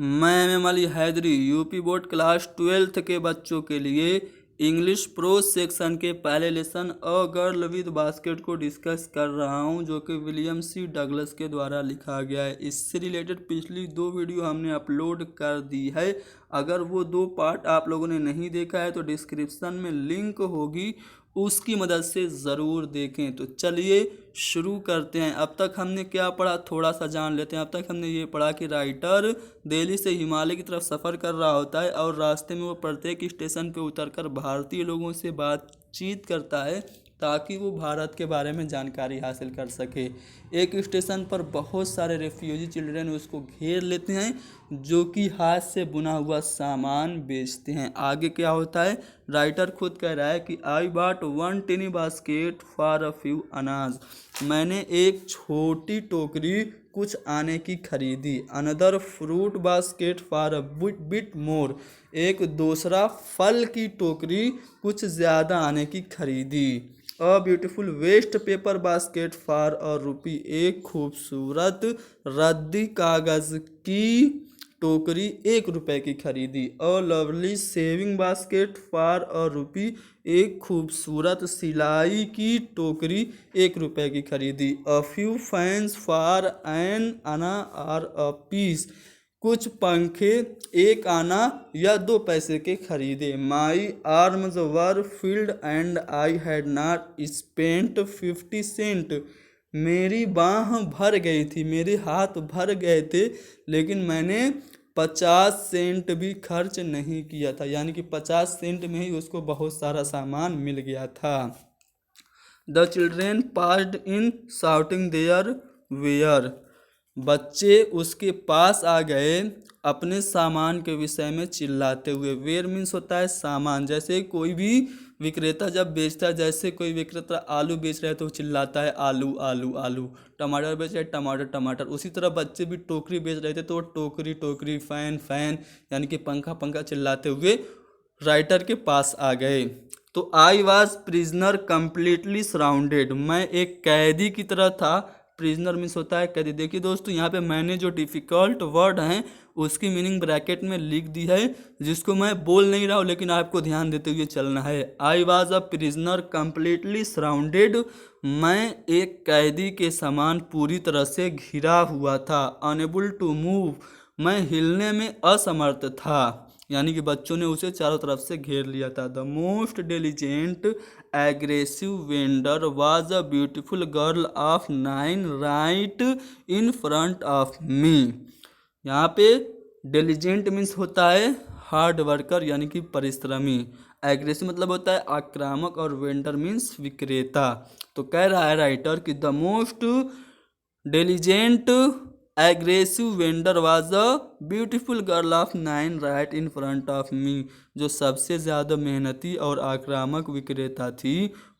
मैं am Ali Haidari UP board class 12th के बच्चों के लिए इंग्लिश प्रोज सेक्शन के पहले lesson a girl with basket को डिस्कस कर रहा हूं, जो कि विलियम सी डगलस के द्वारा लिखा गया है। इससे रिलेटेड पिछली 2 वीडियो हमने अपलोड कर दी है। अगर वो 2 पार्ट आप लोगों ने नहीं देखा है तो डिस्क्रिप्शन में लिंक होगी, उसकी मदद से ज़रूर देखें। तो चलिए शुरू करते हैं। अब तक हमने क्या पढ़ा, थोड़ा सा जान लेते हैं। अब तक हमने ये पढ़ा कि राइटर दिल्ली से हिमालय की तरफ सफ़र कर रहा होता है और रास्ते में वो प्रत्येक स्टेशन पे उतरकर भारतीय लोगों से बातचीत करता है ताकि वो भारत के बारे में जानकारी हासिल कर सके। एक स्टेशन पर बहुत सारे रेफ्यूजी चिल्ड्रन उसको घेर लेते हैं, जो कि हाथ से बुना हुआ सामान बेचते हैं। आगे क्या होता है, राइटर खुद कह रहा है कि I bought 1 टिनी basket for a few अनाज। मैंने एक छोटी टोकरी कुछ आने की खरीदी। Another fruit basket for a bit more. एक दूसरा फल की टोकरी कुछ ज़्यादा आने की खरीदी। A beautiful waste paper basket for a rupee. एक खूबसूरत रद्दी कागज़ की टोकरी 1 रुपए की खरीदी। A lovely saving basket for a rupee. एक खूबसूरत सिलाई की टोकरी 1 रुपए की खरीदी। A few fans for an anna और अ पीस। कुछ पंखे 1 आना या 2 पैसे के खरीदे। My arms were filled and I had not spent 50 cent. मेरी बाह भर गई थी, मेरे हाथ भर गए थे, लेकिन मैंने 50 सेंट भी खर्च नहीं किया था। यानी कि 50 सेंट में ही उसको बहुत सारा सामान मिल गया था। The children passed in shouting there where. बच्चे उसके पास आ गए अपने सामान के विषय में चिल्लाते हुए। वेयर मीन्स होता है सामान। जैसे कोई भी विक्रेता जब बेचता है, जैसे कोई विक्रेता आलू बेच रहा है तो चिल्लाता है आलू आलू आलू। टमाटर बेच रहे हैं टमाटर टमाटर। उसी तरह बच्चे भी टोकरी बेच रहे थे तो टोकरी टोकरी, फैन फैन, यानी कि पंखा पंखा चिल्लाते हुए राइटर के पास आ गए। तो I was prisoner completely surrounded. मैं एक कैदी की तरह था। प्रिजनर मीन्स होता है कैदी। देखिए दोस्तों, यहाँ पे मैंने जो डिफ़िकल्ट वर्ड हैं उसकी मीनिंग ब्रैकेट में लिख दी है, जिसको मैं बोल नहीं रहा हूँ लेकिन आपको ध्यान देते हुए चलना है। I was a prisoner completely surrounded. मैं एक कैदी के समान पूरी तरह से घिरा हुआ था। Unable to move. मैं हिलने में असमर्थ था। यानी कि बच्चों ने उसे चारों तरफ से घेर लिया था। The most diligent aggressive vendor was a beautiful girl of 9 right in front of me. यहाँ पे डिलीजेंट मीन्स होता है हार्ड वर्कर, यानी कि परिश्रमी। एग्रेसिव मतलब होता है आक्रामक, और वेंडर मीन्स विक्रेता। तो कह रहा है राइटर कि the most diligent aggressive vendor was a beautiful girl of 9 right in front of me. जो सबसे ज़्यादा मेहनती और आक्रामक विक्रेता थी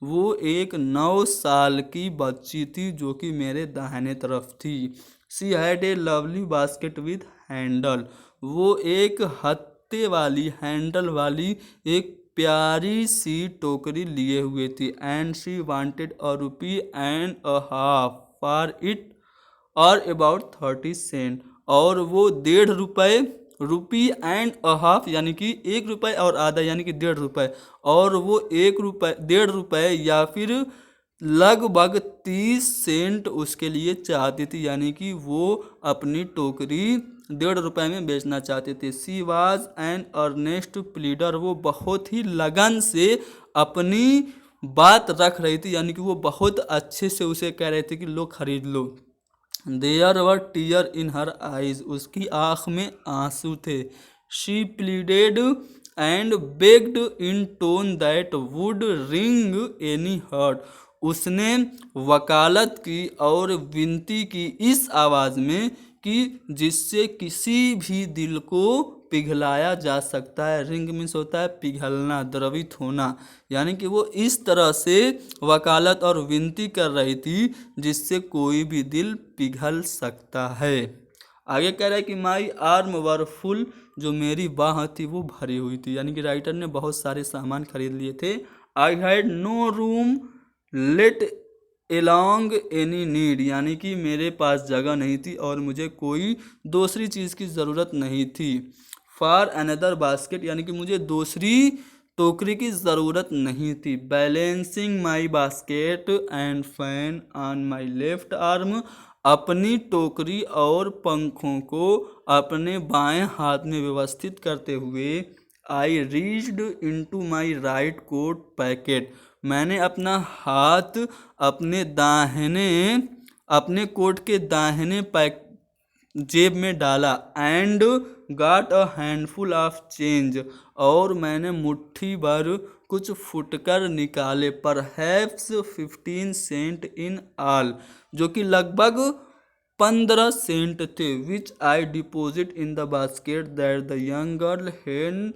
वो एक 9 साल की बच्ची थी, जो कि मेरे दाहिने तरफ थी। She had a lovely basket with handle. वो एक हत्ते वाली, हैंडल वाली एक प्यारी सी टोकरी लिए हुए थी। And she wanted a rupee and a half for it और अबाउट 30 सेंट। और वो 1.5 रुपये, रुपी एंड अ हाफ यानी कि 1 रुपये और आधा, यानी कि 1.5 रुपये। और वो 1 रुपये, 1.5 रुपये या फिर लगभग 30 सेंट उसके लिए चाहती थी। यानी कि वो अपनी टोकरी 1.5 रुपये में बेचना चाहते थे। She was an earnest pleader. वो बहुत ही लगन से अपनी बात रख रही थी, यानी कि वो बहुत अच्छे से उसे कह रहे थे कि लो खरीद लो। There were tear in her eyes. उसकी आँख में आंसू थे। She pleaded and begged in tone that would ring any heart. उसने वकालत की और विनती की इस आवाज़ में कि जिससे किसी भी दिल को पिघलाया जा सकता है। रिंग मीन्स होता है पिघलना, द्रवित होना। यानी कि वो इस तरह से वकालत और विनती कर रही थी जिससे कोई भी दिल पिघल सकता है। आगे कह रहा है कि माई आर्म वर फुल। जो मेरी बाह थी वो भरी हुई थी। यानी कि राइटर ने बहुत सारे सामान खरीद लिए थे। I had no room let alone any need, यानी कि मेरे पास जगह नहीं थी और मुझे कोई दूसरी चीज़ की ज़रूरत नहीं थी। फॉर अनदर बास्केट, यानी कि मुझे दूसरी टोकरी की ज़रूरत नहीं थी। Balancing my basket and fan on my left arm, अपनी टोकरी और पंखों को अपने बाएं हाथ में व्यवस्थित करते हुए I reached into my right coat pocket, मैंने अपना हाथ अपने कोट के दाहिने पैक जेब में डाला। And got a handful of change, और मैंने मुट्ठी भर कुछ फुटकर निकाले। परहैप्स 15 सेंट इन ऑल, जो कि लगभग 15 सेंट थे। Which I deposit in the basket that the young girl had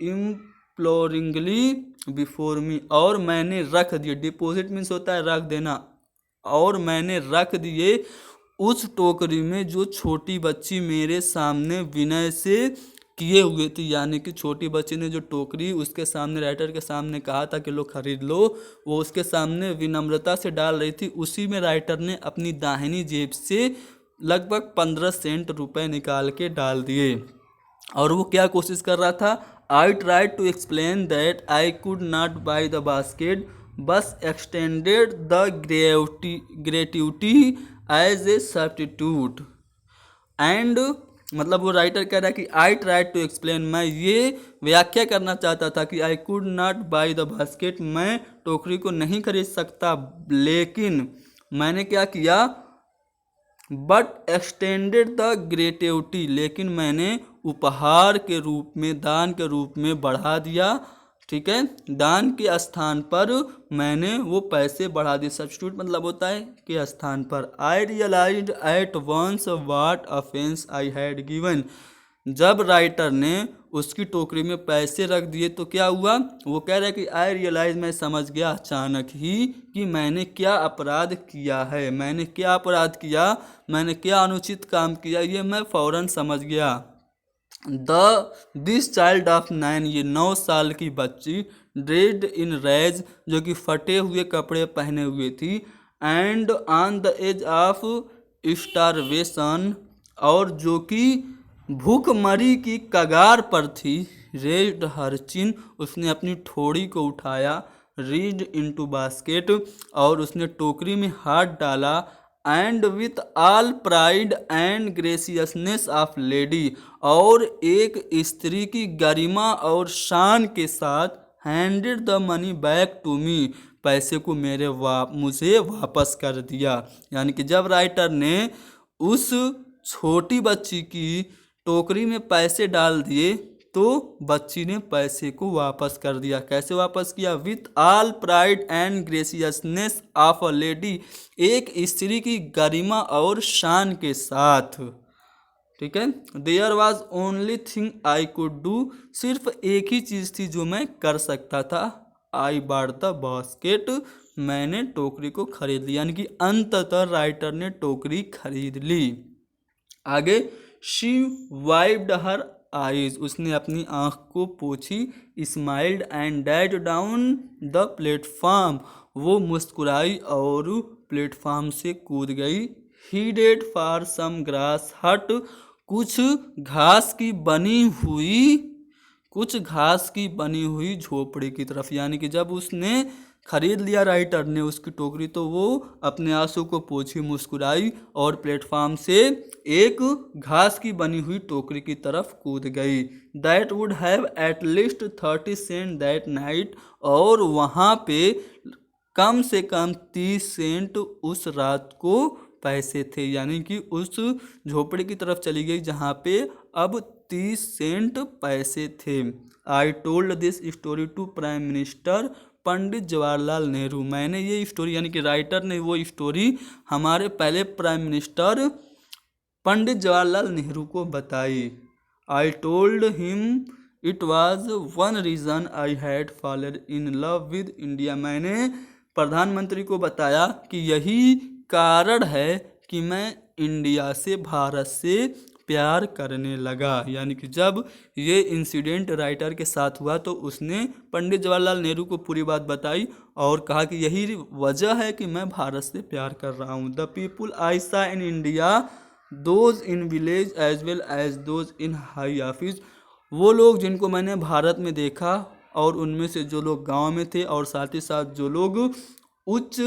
imploringly before me, और मैंने रख दिए। डिपोजिट मीन्स होता है रख देना, और मैंने रख दिए उस टोकरी में जो छोटी बच्ची मेरे सामने विनय से किए हुए थी। यानी कि छोटी बच्ची ने जो टोकरी उसके सामने राइटर के सामने कहा था कि लो खरीद लो, वो उसके सामने विनम्रता से डाल रही थी। उसी में राइटर ने अपनी दाहिनी जेब से लगभग 15 सेंट रुपए निकाल के डाल दिए। और वो क्या कोशिश कर रहा था? I tried to explain that I could not buy the basket, बस extended the gratuity as a substitute. And मतलब वो राइटर कह रहा है कि आई ट्राइड टू एक्सप्लेन, मैं ये व्याख्या करना चाहता था कि आई could not buy the basket, मैं टोकरी को नहीं खरीद सकता, लेकिन मैंने क्या किया? बट एक्सटेंडेड द ग्रेट्यूटी, लेकिन मैंने उपहार के रूप में, दान के रूप में बढ़ा दिया। ठीक है, दान के स्थान पर मैंने वो पैसे बढ़ा दिए। सब्स्टिट्यूट मतलब होता है के स्थान पर। I realised at once what offence I had given, जब राइटर ने उसकी टोकरी में पैसे रख दिए तो क्या हुआ? वो कह रहा है कि आई रियलाइज, मैं समझ गया अचानक ही कि मैंने क्या अपराध किया है, मैंने क्या अपराध किया, मैंने क्या अनुचित काम किया, ये मैं फौरन समझ गया। दिस चाइल्ड ऑफ 9, ये 9 साल की बच्ची, ड्रेस्ड इन रैज, जो कि फटे हुए कपड़े पहने हुए थी, and on the edge of starvation, और जो कि भूखमरी की कगार पर थी। रेज्ड हर चिन, उसने अपनी ठोड़ी को उठाया। रीड इनटू बास्केट, और उसने टोकरी में हाथ डाला। And with all pride and graciousness of lady, और एक स्त्री की गरिमा और शान के साथ handed the money back to me, पैसे को मुझे वापस कर दिया। यानी कि जब राइटर ने उस छोटी बच्ची की टोकरी में पैसे डाल दिए तो बच्ची ने पैसे को वापस कर दिया। कैसे वापस किया? With all pride and graciousness of a lady, एक स्त्री की गरिमा और शान के साथ। ठीक है, there was only thing I could do, सिर्फ एक ही चीज़ थी जो मैं कर सकता था। आई बॉट द बास्केट, मैंने टोकरी को खरीद लिया। यानी कि अंततः राइटर ने टोकरी खरीद ली। आगे, शी वाइप्ड हर आईज, उसने अपनी आँख को पोंछी। Smiled and dash down the platform, वो मुस्कुराई और प्लेटफॉर्म से कूद गई। हीडेड फॉर सम ग्रास हट, कुछ घास की बनी हुई झोपड़ी की तरफ। यानी कि जब उसने खरीद लिया राइटर ने उसकी टोकरी, तो वो अपने आंसू को पोंछी, मुस्कुराई और प्लेटफॉर्म से एक घास की बनी हुई टोकरी की तरफ कूद गई। That would have at least 30 cent that night, और वहाँ पे कम से कम 30 सेंट उस रात को पैसे थे। यानी कि उस झोपड़ी की तरफ चली गई जहाँ पे अब 30 सेंट पैसे थे। I told this story to prime minister Pandit Jawaharlal Nehru, मैंने ये स्टोरी, यानी कि राइटर ने वो स्टोरी हमारे पहले प्राइम मिनिस्टर पंडित जवाहरलाल नेहरू को बताई। I told him it was one reason I had fallen in love with India, मैंने प्रधानमंत्री को बताया कि यही कारण है कि मैं इंडिया से, भारत से प्यार करने लगा। यानी कि जब ये इंसिडेंट राइटर के साथ हुआ तो उसने पंडित जवाहरलाल नेहरू को पूरी बात बताई और कहा कि यही वजह है कि मैं भारत से प्यार कर रहा हूँ। The people I saw in India, those in village as well as those in high office, वो लोग जिनको मैंने भारत में देखा और उनमें से जो लोग गांव में थे और साथ ही साथ जो लोग उच्च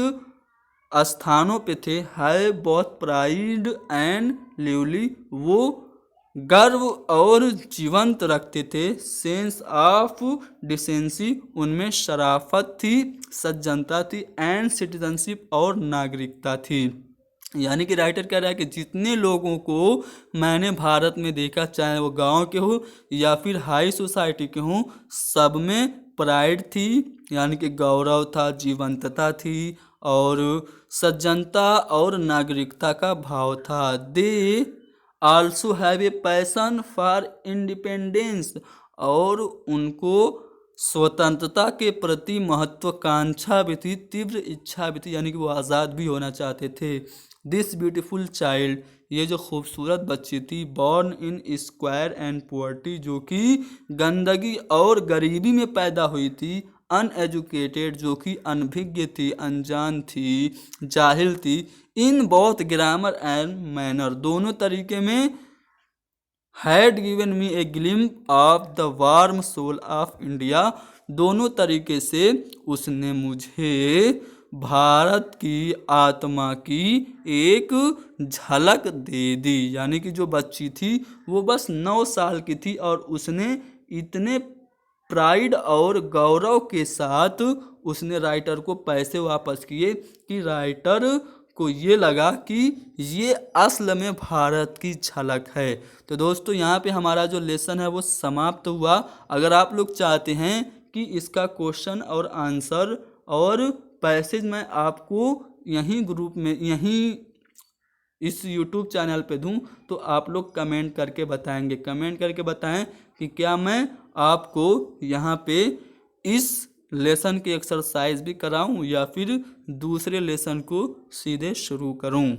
स्थानों पे थे, है बहुत प्राइड एंड लिवली, वो गर्व और जीवंत रखते थे। सेंस ऑफ डिसेंसी, उनमें शराफत थी, सज्जनता थी, एंड सिटीजनशिप और नागरिकता थी। यानी कि राइटर कह रहा है कि जितने लोगों को मैंने भारत में देखा, चाहे वो गांव के हो या फिर हाई सोसाइटी के हों, सब में प्राइड थी, यानी कि गौरव था, जीवंतता थी और सज्जनता और नागरिकता का भाव था। They also have a passion for independence, और उनको स्वतंत्रता के प्रति महत्वाकांक्षा भी थी, तीव्र इच्छा भी थी, यानी कि वो आज़ाद भी होना चाहते थे। दिस ब्यूटीफुल चाइल्ड, ये जो खूबसूरत बच्ची थी, born in square and poverty, जो कि गंदगी और गरीबी में पैदा हुई थी, अनएजुकेटेड, जो कि अनभिज्ञ थी, अनजान थी, जाहिल थी, in both grammar and manner, दोनों तरीके में, had given me a glimpse of the warm soul of India, दोनों तरीके से उसने मुझे भारत की आत्मा की एक झलक दे दी। यानी कि जो बच्ची थी वो बस 9 साल की थी और उसने इतने प्राइड और गौरव के साथ उसने राइटर को पैसे वापस किए कि राइटर को ये लगा कि ये असल में भारत की झलक है। तो दोस्तों यहाँ पे हमारा जो लेसन है वो समाप्त हुआ। अगर आप लोग चाहते हैं कि इसका क्वेश्चन और आंसर और पैसेज मैं आपको यहीं ग्रुप में, यहीं इस YouTube चैनल पे दूं, तो आप लोग कमेंट करके बताएंगे, कमेंट करके बताएं कि क्या मैं आपको यहाँ पे इस लेसन की एक्सरसाइज भी कराऊं या फिर दूसरे लेसन को सीधे शुरू करूं।